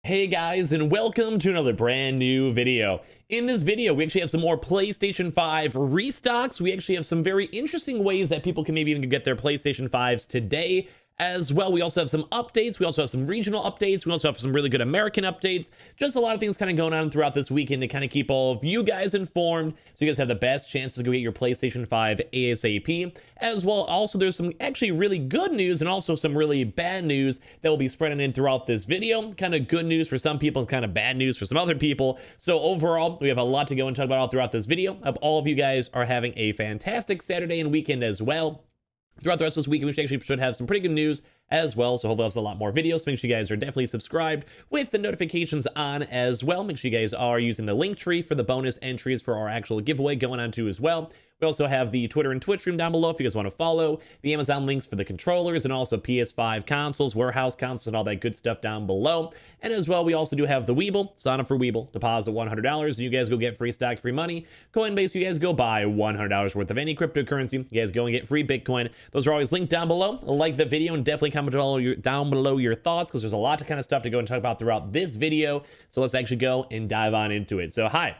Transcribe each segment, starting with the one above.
Hey guys, and welcome to another brand new video. In this video, we actually have some more PlayStation 5 restocks. We actually have some very interesting ways that people can maybe even get their PlayStation 5s today as well. We also have some updates. We also have some regional updates. We also have some really good American updates. Just a lot of things kind of going on throughout this weekend to kind of keep all of you guys informed so you guys have the best chances to go get your PlayStation 5 ASAP. As well, also there's some actually really good news and also some really bad news that will be spreading in throughout this video. Kind of good news for some people, kind of bad news for some other people. So overall, we have a lot to go and talk about all throughout this video. I hope all of you guys are having a fantastic Saturday and weekend as well. Throughout the rest of this week, we should have some pretty good news as well, so hopefully I'll have a lot more videos. So make sure you guys are definitely subscribed with the notifications on as well. Make sure you guys are using the link tree for the bonus entries for our actual giveaway going on too as well. We also have the Twitter and Twitch stream down below if you guys want to follow, the Amazon links for the controllers, and also PS5 consoles, warehouse consoles, and all that good stuff down below. And as well, we also do have the Weeble. Sign up for Weeble, deposit $100, and you guys go get free stock, free money. Coinbase, you guys go buy $100 worth of any cryptocurrency. You guys go and get free Bitcoin. Those are always linked down below. Like the video and definitely comment down below your thoughts, because there's a lot of kind of stuff to go and talk about throughout this video. So let's actually go and dive on into it. So hi.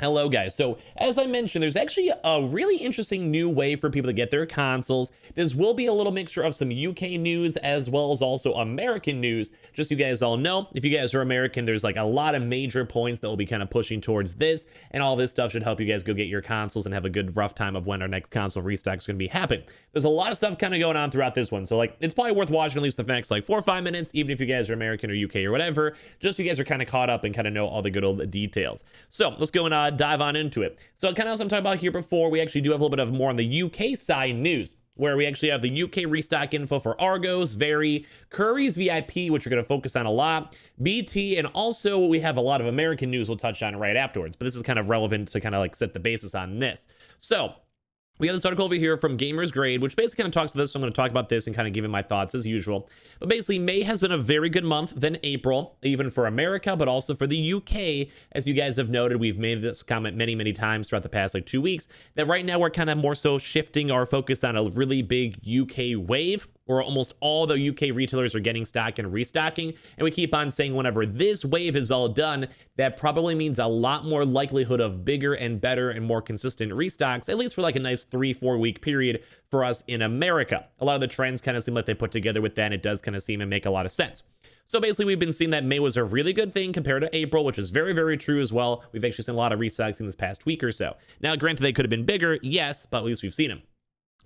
Hello guys. So as I mentioned, there's actually a really interesting new way for people to get their consoles. This will be a little mixture of some UK news as well as also American news. Just so you guys all know, if you guys are American, there's like a lot of major points that will be kind of pushing towards this, and all this stuff should help you guys go get your consoles and have a good rough time of when our next console restock is going to be happening. There's a lot of stuff kind of going on throughout this one, so like it's probably worth watching at least the next like 4 or 5 minutes, even if you guys are American or UK or whatever, just so you guys are kind of caught up and kind of know all the good old details. So let's go and dive on into it. So kind of as I'm talking about here before, we actually do have a little bit of more on the UK side news, where we actually have the UK restock info for Argos, Very, Curry's VIP, which we're going to focus on a lot, BT, and also we have a lot of American news we'll touch on right afterwards, but this is kind of relevant to kind of like set the basis on this. So we have this article over here from Gamers Grade, which basically kind of talks to this. So I'm going to talk about this and kind of give it my thoughts as usual. But basically, May has been a very good month than April, even for America, but also for the UK. As you guys have noted, we've made this comment many, many times throughout the past like 2 weeks, that right now we're kind of more so shifting our focus on a really big UK wave, where almost all the UK retailers are getting stock and restocking. And we keep on saying whenever this wave is all done, that probably means a lot more likelihood of bigger and better and more consistent restocks, at least for like a nice 3-4 week period for us in America. A lot of the trends kind of seem like they put together with that, and it does kind of seem and make a lot of sense. So basically, we've been seeing that May was a really good thing compared to April, which is very, very true as well. We've actually seen a lot of restocks in this past week or so. Now, granted, they could have been bigger, yes, but at least we've seen them.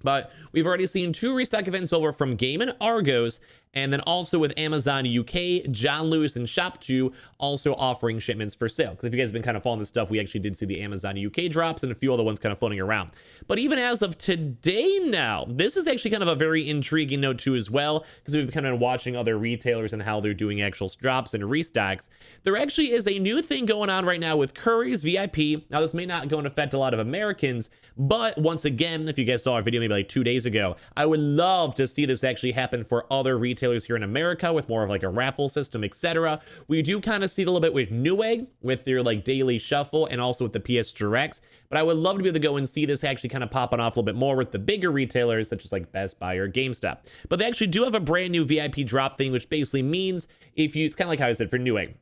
But we've already seen 2 restock events over from Game and Argos, and then also with Amazon UK, John Lewis, and Shop2 also offering shipments for sale. Because if you guys have been kind of following this stuff, we actually did see the Amazon UK drops and a few other ones kind of floating around. But even as of today now, this is actually kind of a very intriguing note too as well, because we've kind of been watching other retailers and how they're doing actual drops and restocks. There actually is a new thing going on right now with Curry's VIP. Now, this may not go and affect a lot of Americans, but once again, if you guys saw our video maybe like 2 days ago, I would love to see this actually happen for other retailers here in America with more of like a raffle system, etc. We do kind of see it a little bit with Newegg with their like daily shuffle, and also with the PS Directs, but I would love to be able to go and see this actually kind of popping off a little bit more with the bigger retailers such as like Best Buy or GameStop. But they actually do have a brand new VIP drop thing, which basically means if you, it's kind of like how I said for Newegg,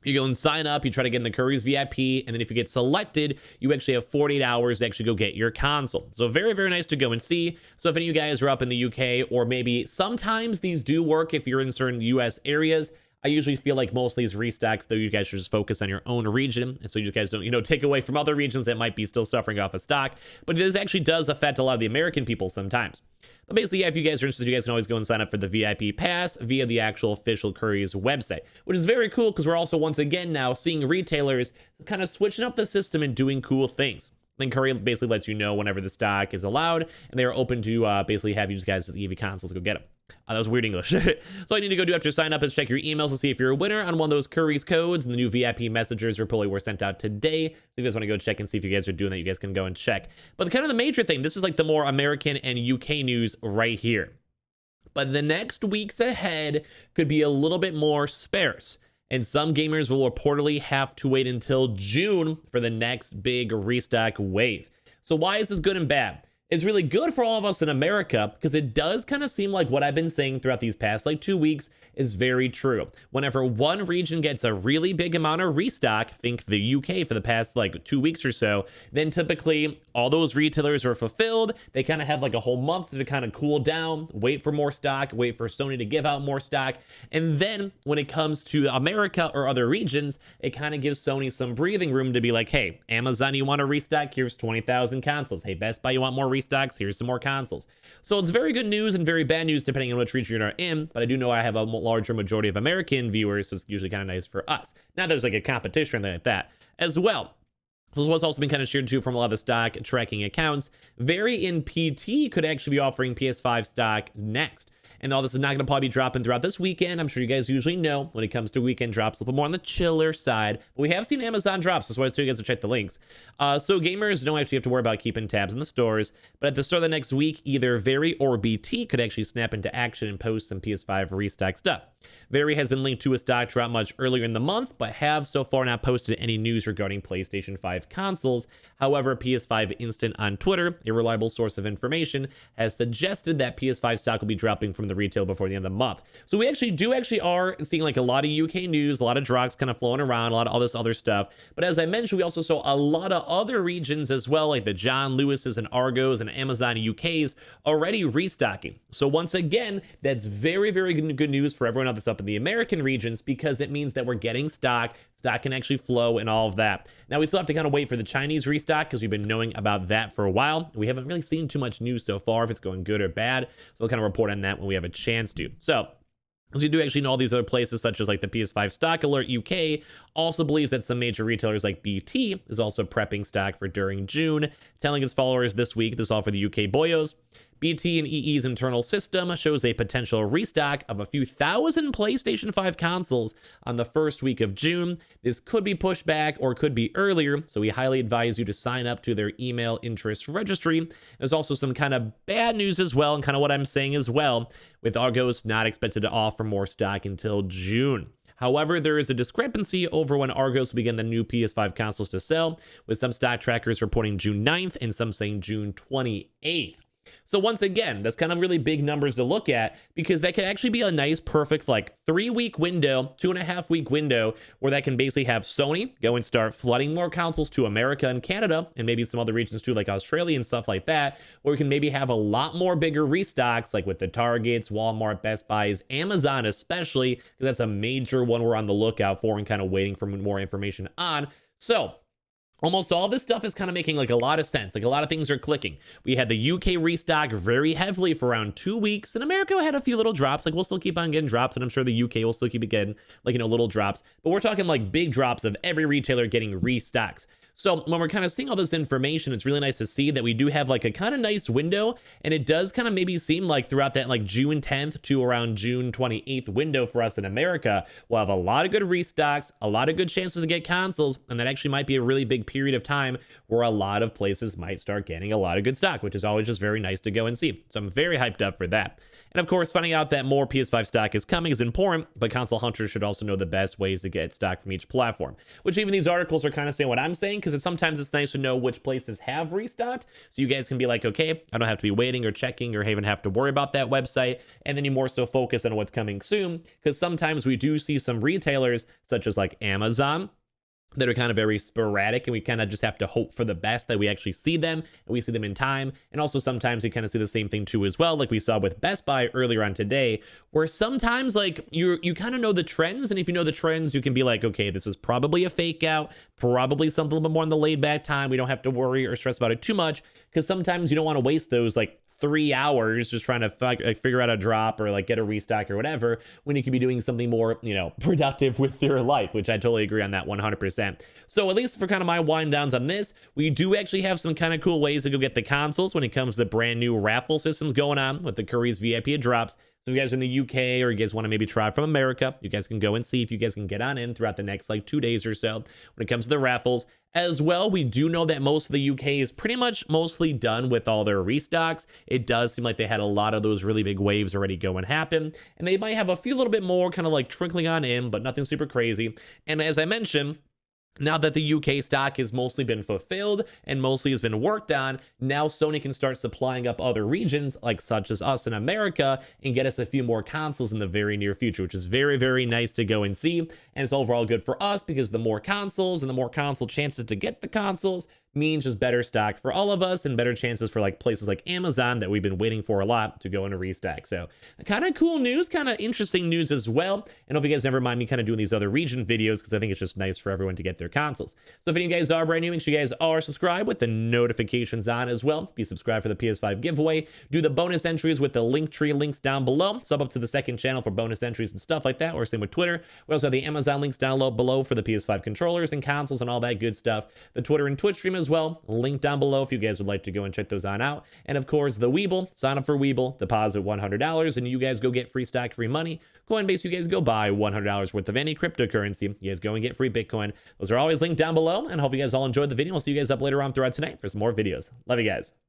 you go and sign up, you try to get in the Curry's VIP, and then if you get selected, you actually have 48 hours to actually go get your console. So very, very nice to go and see. So if any of you guys are up in the UK, or maybe sometimes these do work if you're in certain US areas, I usually feel like most of these restocks, though, you guys should just focus on your own region, and so you guys don't, take away from other regions that might be still suffering off of stock. But this actually does affect a lot of the American people sometimes. But basically, yeah, if you guys are interested, you guys can always go and sign up for the VIP pass via the actual official Curry's website, which is very cool because we're also once again now seeing retailers kind of switching up the system and doing cool things. Then Curry basically lets you know whenever the stock is allowed, and they are open to basically have you guys as EV consoles go get them. That was weird English. So all you need to go do after sign up is check your emails to see if you're a winner on one of those Curry's codes, and the new VIP messages probably were sent out today. So if you guys want to go check and see if you guys are doing that, you guys can go and check. But kind of the major thing, this is like the more American and UK news right here. But the next weeks ahead could be a little bit more sparse, and some gamers will reportedly have to wait until June for the next big restock wave. So why is this good and bad? It's really good for all of us in America because it does kind of seem like what I've been saying throughout these past like 2 weeks is very true. Whenever one region gets a really big amount of restock, think the UK for the past like 2 weeks or so, then typically all those retailers are fulfilled. They kind of have like a whole month to kind of cool down, wait for more stock, wait for Sony to give out more stock. And then when it comes to America or other regions, it kind of gives Sony some breathing room to be like, hey, Amazon, you want to restock? Here's 20,000 consoles. Hey, Best Buy, you want more restocks? Here's some more consoles. So it's very good news and very bad news depending on which region you're in, but I do know I have a larger majority of American viewers, so it's usually kind of nice for us. Now there's like a competition like that as well. This is what's also been kind of shared too from a lot of the stock tracking accounts. Very in PT could actually be offering PS5 stock next. And all this is not going to probably be dropping throughout this weekend. I'm sure you guys usually know when it comes to weekend drops, a little more on the chiller side. But we have seen Amazon drops. That's why I tell you guys to check the links. So gamers don't actually have to worry about keeping tabs in the stores. But at the start of the next week, either Very or BT could actually snap into action and post some PS5 restock stuff. Very has been linked to a stock drop much earlier in the month, but have so far not posted any news regarding PlayStation 5 consoles. However, PS5 Instant on Twitter, a reliable source of information, has suggested that PS5 stock will be dropping from the retail before the end of the month. So we actually are seeing like a lot of UK news, a lot of drops kind of flowing around, a lot of all this other stuff. But as I mentioned, we also saw a lot of other regions as well, like the John Lewis's and Argos and Amazon UK's already restocking. So once again, that's very, very good news for everyone that's up in the American regions because it means that we're getting stock can actually flow and all of that. Now we still have to kind of wait for the Chinese restock because we've been knowing about that for a while. We haven't really seen too much news so far if it's going good or bad. So we'll kind of report on that when we have a chance to. So as you do actually know, all these other places such as like the PS5 Stock Alert UK also believes that some major retailers like BT is also prepping stock for during June, telling its followers this week, this is all for the UK boyos. BT and EE's internal system shows a potential restock of a few thousand PlayStation 5 consoles on the first week of June. This could be pushed back or could be earlier, so we highly advise you to sign up to their email interest registry. There's also some kind of bad news as well, and kind of what I'm saying as well, with Argos not expected to offer more stock until June. However, there is a discrepancy over when Argos will begin the new PS5 consoles to sell, with some stock trackers reporting June 9th and some saying June 28th. So once again, that's kind of really big numbers to look at because that could actually be a nice, perfect, like 3-week window, 2.5-week window where that can basically have Sony go and start flooding more consoles to America and Canada and maybe some other regions too, like Australia and stuff like that, where we can maybe have a lot more bigger restocks, like with the Targets, Walmart, Best Buys, Amazon especially, because that's a major one we're on the lookout for and kind of waiting for more information on. So almost all this stuff is kind of making like a lot of sense. Like a lot of things are clicking. We had the UK restock very heavily for around 2 weeks, and America had a few little drops. Like we'll still keep on getting drops, and I'm sure the UK will still keep getting like, little drops. But we're talking like big drops of every retailer getting restocks. So when we're kind of seeing all this information, it's really nice to see that we do have like a kind of nice window, and it does kind of maybe seem like throughout that like June 10th to around June 28th window for us in America, we'll have a lot of good restocks, a lot of good chances to get consoles, and that actually might be a really big period of time where a lot of places might start getting a lot of good stock, which is always just very nice to go and see. So I'm very hyped up for that. And of course, finding out that more PS5 stock is coming is important, but console hunters should also know the best ways to get stock from each platform, which even these articles are kind of saying what I'm saying, because sometimes it's nice to know which places have restocked, so you guys can be like, okay, I don't have to be waiting or checking or even have to worry about that website, and then you more so focus on what's coming soon, because sometimes we do see some retailers, such as like Amazon, that are kind of very sporadic, and we kind of just have to hope for the best that we actually see them and we see them in time. And also sometimes we kind of see the same thing too as well, like we saw with Best Buy earlier on today, where sometimes like you kind of know the trends, and if you know the trends, you can be like, okay, this is probably a fake out, probably something a little bit more in the laid back time. We don't have to worry or stress about it too much, because sometimes you don't want to waste those like 3 hours just trying to figure out a drop or like get a restock or whatever, when you could be doing something more, productive with your life, which I totally agree on that 100%. So at least for kind of my wind downs on this, we do actually have some kind of cool ways to go get the consoles when it comes to brand new raffle systems going on with the Curry's VIP drops. So if you guys are in the UK or you guys want to maybe try from America, you guys can go and see if you guys can get on in throughout the next like 2 days or so when it comes to the raffles. As well, we do know that most of the UK is pretty much mostly done with all their restocks. It does seem like they had a lot of those really big waves already go and happen, and they might have a few little bit more kind of like trickling on in, but nothing super crazy. And as I mentioned, Now that the UK stock has mostly been fulfilled and mostly has been worked on, now Sony can start supplying up other regions, like such as us in America, and get us a few more consoles in the very near future, which is very, very nice to go and see. And it's overall good for us because the more consoles and the more console chances to get the consoles means just better stock for all of us and better chances for like places like Amazon that we've been waiting for a lot to go into restock. So kind of cool news, kind of interesting news as well. And hope you guys never mind me kind of doing these other region videos because I think it's just nice for everyone to get their consoles. So if any of you guys are brand new, make sure you guys are subscribed with the notifications on as well. Be subscribed for the PS5 giveaway. Do the bonus entries with the link tree links down below. Sub up to the second channel for bonus entries and stuff like that, or same with Twitter. We also have the Amazon links down below for the PS5 controllers and consoles and all that good stuff. The Twitter and Twitch stream as well, link down below if you guys would like to go and check those on out. And of course, the Weeble, sign up for Weeble, deposit $100, and you guys go get free stock, free money. Coinbase, you guys go buy $100 worth of any cryptocurrency. You guys go and get free Bitcoin. Those are always linked down below, and hope you guys all enjoyed the video. I'll see you guys up later on throughout tonight for some more videos. Love you guys.